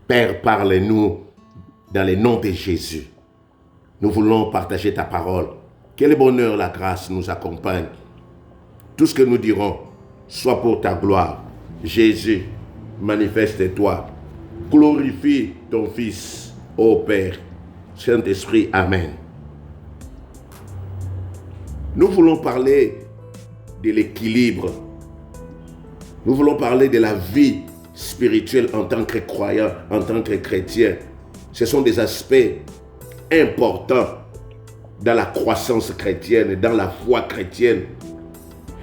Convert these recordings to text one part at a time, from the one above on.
Père, parle-nous dans le nom de Jésus. Nous voulons partager ta parole. Que le bonheur, la grâce nous accompagne. Tout ce que nous dirons, soit pour ta gloire. Jésus, manifeste-toi. Glorifie ton Fils, ô Père. Saint-Esprit, Amen. Nous voulons parler de l'équilibre. Nous voulons parler de la vie spirituelle en tant que croyant, en tant que chrétien. Ce sont des aspects importants dans la croissance chrétienne, dans la foi chrétienne.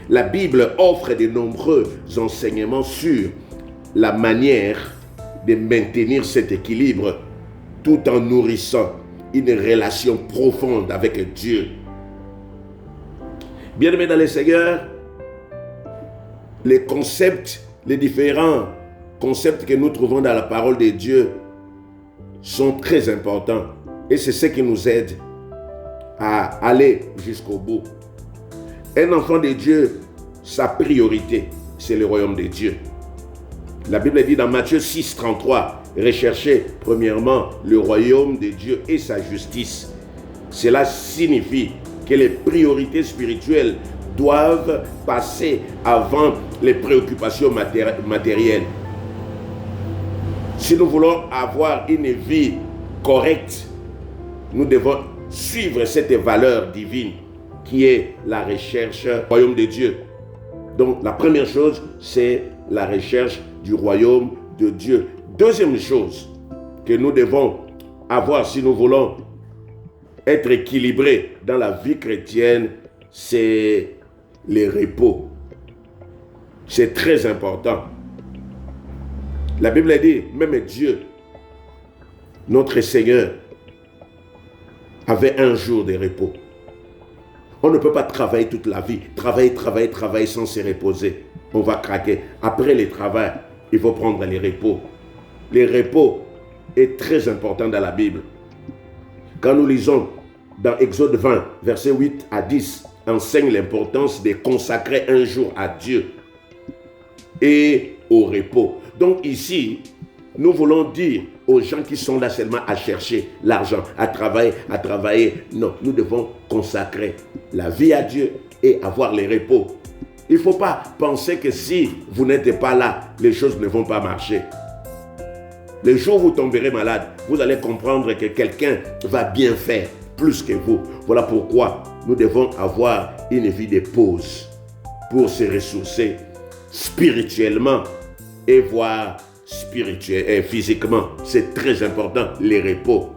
La Bible offre de nombreux enseignements sur la manière de maintenir cet équilibre tout en nourrissant une relation profonde avec Dieu. Bien-aimés dans le Seigneur, les concepts, les différents concepts que nous trouvons dans la parole de Dieu sont très importants et c'est ce qui nous aide à aller jusqu'au bout. Un enfant de Dieu, sa priorité, c'est le royaume de Dieu. La Bible dit dans Matthieu 6, 33, recherchez premièrement le royaume de Dieu et sa justice. Cela signifie que les priorités spirituelles doivent passer avant les préoccupations matérielles. Si nous voulons avoir une vie correcte, nous devons suivre cette valeur divine qui est la recherche du royaume de Dieu. Donc la première chose, c'est la recherche du royaume de Dieu. Deuxième chose que nous devons avoir si nous voulons être équilibrés dans la vie chrétienne, c'est le repos. C'est très important. La Bible dit, même Dieu, notre Seigneur, avait un jour de repos. On ne peut pas travailler toute la vie, travailler sans se reposer. On va craquer. Après le travail, il faut prendre les repos. Le repos est très important dans la Bible. Quand nous lisons dans Exode 20, versets 8 à 10, enseigne l'importance de consacrer un jour à Dieu et au repos. Donc ici, nous voulons dire aux gens qui sont là seulement à chercher l'argent, à travailler. Non, nous devons consacrer la vie à Dieu et avoir les repos. Il ne faut pas penser que si vous n'êtes pas là, les choses ne vont pas marcher. Le jour où vous tomberez malade, vous allez comprendre que quelqu'un va bien faire plus que vous. Voilà pourquoi nous devons avoir une vie de pause pour se ressourcer spirituellement et voire spirituel et physiquement. C'est très important, les repos.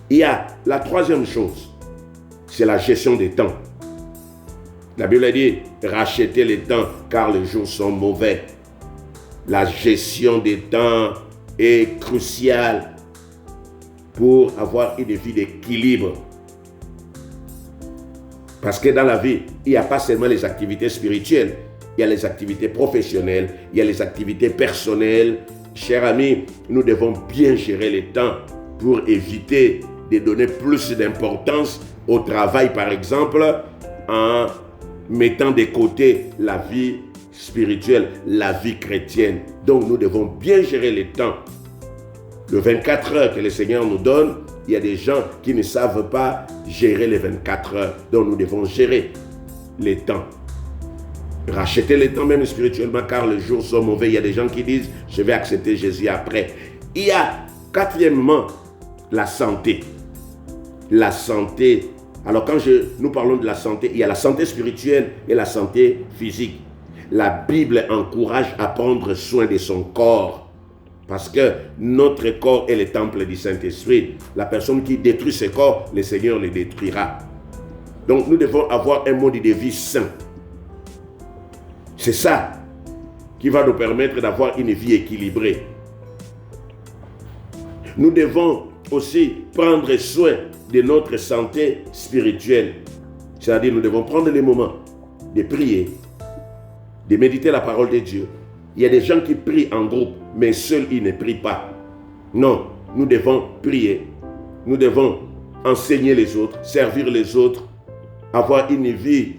Il y a la troisième chose, c'est la gestion des temps. La Bible dit, rachetez les temps car les jours sont mauvais. La gestion des temps est cruciale pour avoir une vie d'équilibre. Parce que dans la vie, il n'y a pas seulement les activités spirituelles, il y a les activités professionnelles, il y a les activités personnelles. Chers amis, nous devons bien gérer les temps pour éviter de donner plus d'importance au travail, par exemple, en mettant de côté la vie spirituelle, la vie chrétienne. Donc nous devons bien gérer les temps. Le 24 heures que le Seigneur nous donne, il y a des gens qui ne savent pas gérer les 24 heures. Donc nous devons gérer les temps. Racheter les temps même spirituellement car les jours sont mauvais. Il y a des gens qui disent, je vais accepter Jésus après. Il y a quatrièmement la santé. La santé. Alors quand nous parlons de la santé, il y a la santé spirituelle et la santé physique. La Bible encourage à prendre soin de son corps. Parce que notre corps est le temple du Saint-Esprit. La personne qui détruit ce corps, le Seigneur le détruira. Donc nous devons avoir un mode de vie sain. C'est ça qui va nous permettre d'avoir une vie équilibrée. Nous devons aussi prendre soin de notre santé spirituelle. C'est-à-dire nous devons prendre les moments de prier, de méditer la parole de Dieu. Il y a des gens qui prient en groupe, mais seuls ils ne prient pas. Non, nous devons prier. Nous devons enseigner les autres, servir les autres, avoir une vie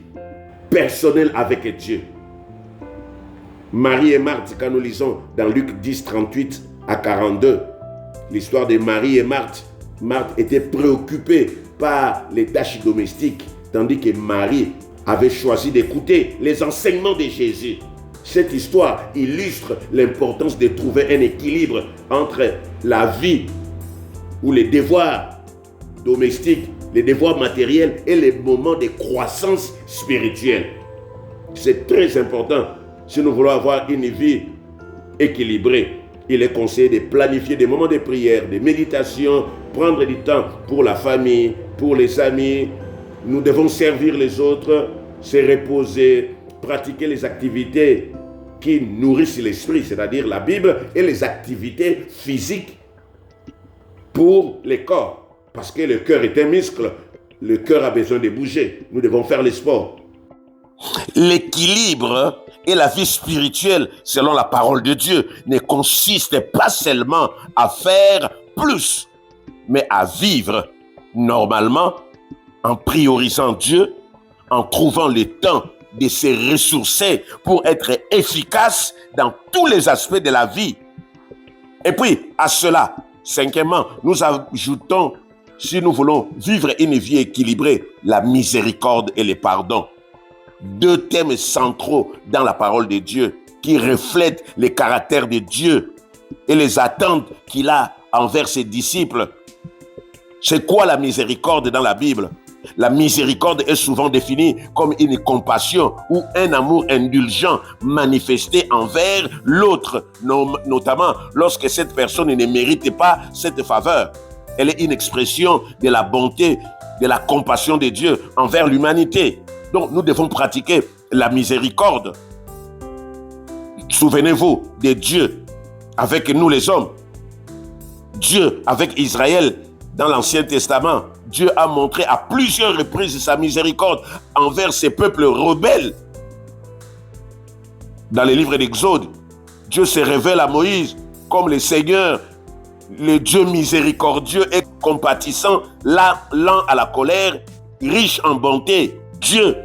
personnelle avec Dieu. Marie et Marthe, quand nous lisons dans Luc 10, 38, à 42. L'histoire de Marie et Marthe. Marthe était préoccupée par les tâches domestiques, tandis que Marie avait choisi d'écouter les enseignements de Jésus. Cette histoire illustre l'importance de trouver un équilibre entre la vie ou les devoirs domestiques, les devoirs matériels et les moments de croissance spirituelle. C'est très important si nous voulons avoir une vie équilibrée. Il est conseillé de planifier des moments de prière, de méditation, prendre du temps pour la famille, pour les amis. Nous devons servir les autres, se reposer, pratiquer les activités qui nourrissent l'esprit, c'est-à-dire la Bible, et les activités physiques pour les corps. Parce que le cœur est un muscle, le cœur a besoin de bouger. Nous devons faire les sports. L'équilibre et la vie spirituelle, selon la parole de Dieu, ne consiste pas seulement à faire plus, mais à vivre normalement en priorisant Dieu, en trouvant le temps de se ressourcer pour être efficace dans tous les aspects de la vie. Et puis, à cela, cinquièmement, nous ajoutons, si nous voulons vivre une vie équilibrée, la miséricorde et le pardon. Deux thèmes centraux dans la parole de Dieu qui reflètent le caractère de Dieu et les attentes qu'il a envers ses disciples. C'est quoi la miséricorde dans la Bible? La miséricorde est souvent définie comme une compassion ou un amour indulgent manifesté envers l'autre, notamment lorsque cette personne ne mérite pas cette faveur. Elle est une expression de la bonté, de la compassion de Dieu envers l'humanité. Donc, nous devons pratiquer la miséricorde. Souvenez-vous de Dieu avec nous les hommes. Dieu avec Israël dans l'Ancien Testament. Dieu a montré à plusieurs reprises sa miséricorde envers ses peuples rebelles. Dans les livres d'Exode, Dieu se révèle à Moïse comme le Seigneur, le Dieu miséricordieux et compatissant, lent à la colère, riche en bonté. Dieu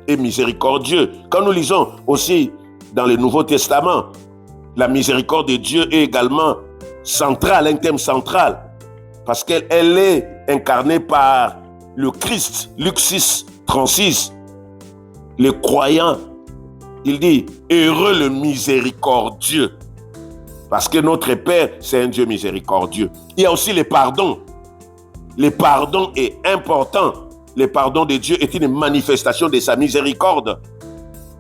est miséricordieux. Quand nous lisons aussi dans le Nouveau Testament, la miséricorde de Dieu est également centrale, un thème central, parce qu'elle est incarnée par le Christ. Luc 6, 36. Le croyant, il dit, heureux le miséricordieux, parce que notre Père, c'est un Dieu miséricordieux. Il y a aussi le pardon. Le pardon est important. Le pardon de Dieu est une manifestation de sa miséricorde.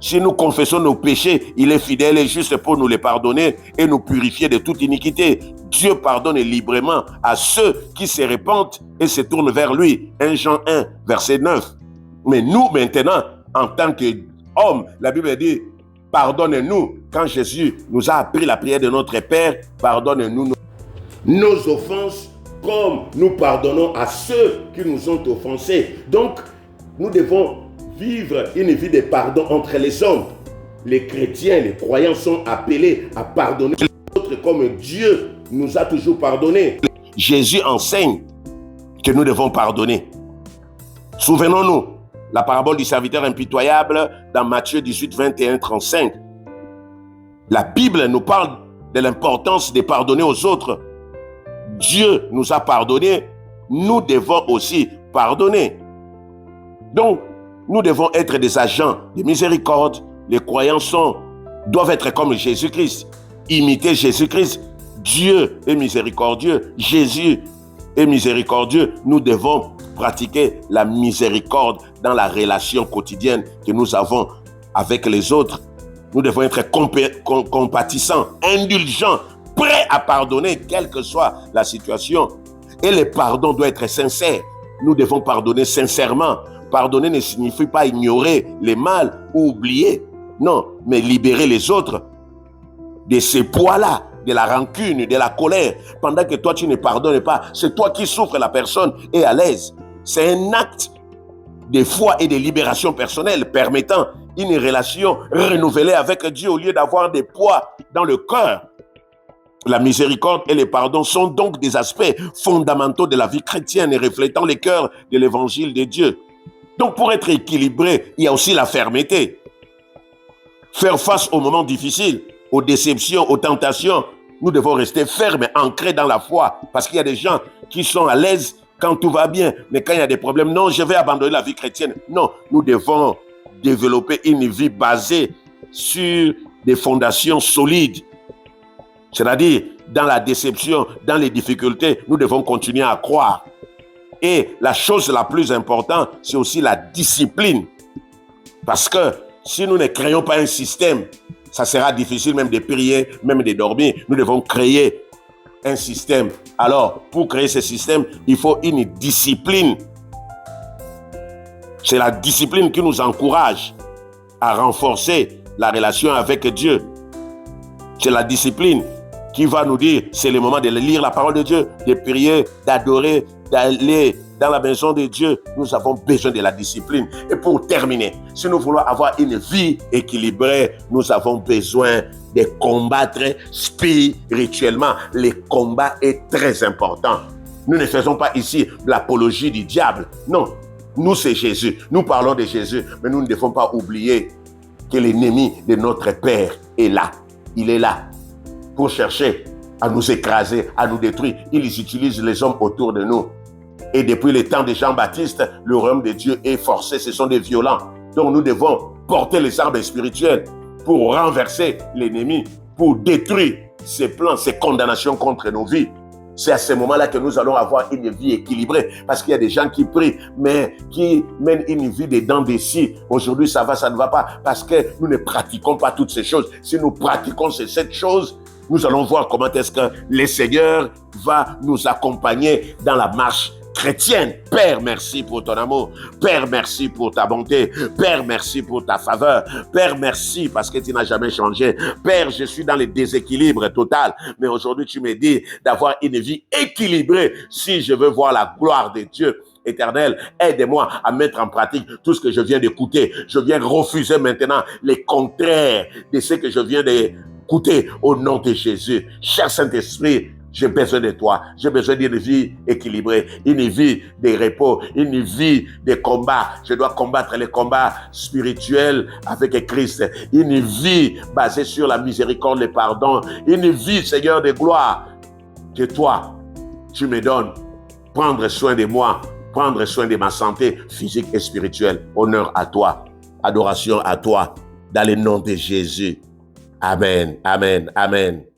Si nous confessons nos péchés, il est fidèle et juste pour nous les pardonner et nous purifier de toute iniquité. Dieu pardonne librement à ceux qui se repentent et se tournent vers lui. 1 Jean 1, verset 9. Mais nous, maintenant, en tant qu'hommes, la Bible dit, pardonne-nous. Quand Jésus nous a appris la prière de notre Père, pardonne-nous nos offenses, comme nous pardonnons à ceux qui nous ont offensés. Donc, nous devons vivre une vie de pardon entre les hommes. Les chrétiens, les croyants sont appelés à pardonner les autres comme Dieu nous a toujours pardonné. Jésus enseigne que nous devons pardonner. Souvenons-nous, la parabole du serviteur impitoyable dans Matthieu 18, 21, 35. La Bible nous parle de l'importance de pardonner aux autres. Dieu nous a pardonné, nous devons aussi pardonner. Donc, nous devons être des agents de miséricorde. Les croyants doivent être comme Jésus-Christ, imiter Jésus-Christ. Dieu est miséricordieux, Jésus est miséricordieux. Nous devons pratiquer la miséricorde dans la relation quotidienne que nous avons avec les autres. Nous devons être compatissants, indulgents, prêts à pardonner, quelle que soit la situation. Et le pardon doit être sincère. Nous devons pardonner sincèrement. Pardonner ne signifie pas ignorer les mal ou oublier. Non, mais libérer les autres de ces poids-là, de la rancune, de la colère. Pendant que toi, tu ne pardonnes pas, c'est toi qui souffres, la personne est à l'aise. C'est un acte de foi et de libération personnelle permettant une relation renouvelée avec Dieu au lieu d'avoir des poids dans le cœur. La miséricorde et le pardon sont donc des aspects fondamentaux de la vie chrétienne et reflétant le cœur de l'évangile de Dieu. Donc pour être équilibré, il y a aussi la fermeté. Faire face aux moments difficiles, aux déceptions, aux tentations, Nous devons rester fermes, ancrés dans la foi. Parce qu'il y a des gens qui sont à l'aise quand tout va bien. Mais quand il y a des problèmes, non, je vais abandonner la vie chrétienne. Non, nous devons développer une vie basée sur des fondations solides. C'est-à-dire, dans la déception, dans les difficultés, nous devons continuer à croire. Et la chose la plus importante, c'est aussi la discipline. Parce que si nous ne créons pas un système, ça sera difficile même de prier, même de dormir. Nous devons créer un système. Alors, pour créer ce système, il faut une discipline. C'est la discipline qui nous encourage à renforcer la relation avec Dieu. C'est la discipline qui va nous dire, c'est le moment de lire la parole de Dieu, de prier, d'adorer, d'aller dans la maison de Dieu. Nous avons besoin de la discipline. Et pour terminer, si nous voulons avoir une vie équilibrée, nous avons besoin de combattre spirituellement. Le combat est très important. Nous ne faisons pas ici l'apologie du diable. Non, nous c'est Jésus. Nous parlons de Jésus, mais nous ne devons pas oublier que l'ennemi de notre Père est là. Il est là pour chercher à nous écraser, à nous détruire. Il utilise les hommes autour de nous. Et depuis le temps de Jean-Baptiste, le royaume de Dieu est forcé. Ce sont des violents. Donc nous devons porter les armes spirituelles pour renverser l'ennemi, pour détruire ses plans, ses condamnations contre nos vies. C'est à ce moment-là que nous allons avoir une vie équilibrée. Parce qu'il y a des gens qui prient, mais qui mènent une vie des dents des scies. Aujourd'hui, ça va, ça ne va pas. Parce que nous ne pratiquons pas toutes ces choses. Si nous pratiquons ces 7 choses, nous allons voir comment est-ce que le Seigneur va nous accompagner dans la marche chrétienne. Père, merci pour ton amour. Père, merci pour ta bonté. Père, merci pour ta faveur. Père, merci parce que tu n'as jamais changé. Père, je suis dans le déséquilibre total. Mais aujourd'hui, tu me dis d'avoir une vie équilibrée si je veux voir la gloire de Dieu. Éternel, aide-moi à mettre en pratique tout ce que je viens d'écouter. Je viens refuser maintenant les contraires de ce que je viens d'écouter au nom de Jésus. Cher Saint-Esprit, j'ai besoin de toi. J'ai besoin d'une vie équilibrée, une vie de repos, une vie de combat. Je dois combattre les combats spirituels avec Christ. Une vie basée sur la miséricorde, le pardon. Une vie, Seigneur, de gloire que toi, tu me donnes. Prendre soin de moi, prendre soin de ma santé physique et spirituelle. Honneur à toi, adoration à toi, dans le nom de Jésus. Amen, amen, amen.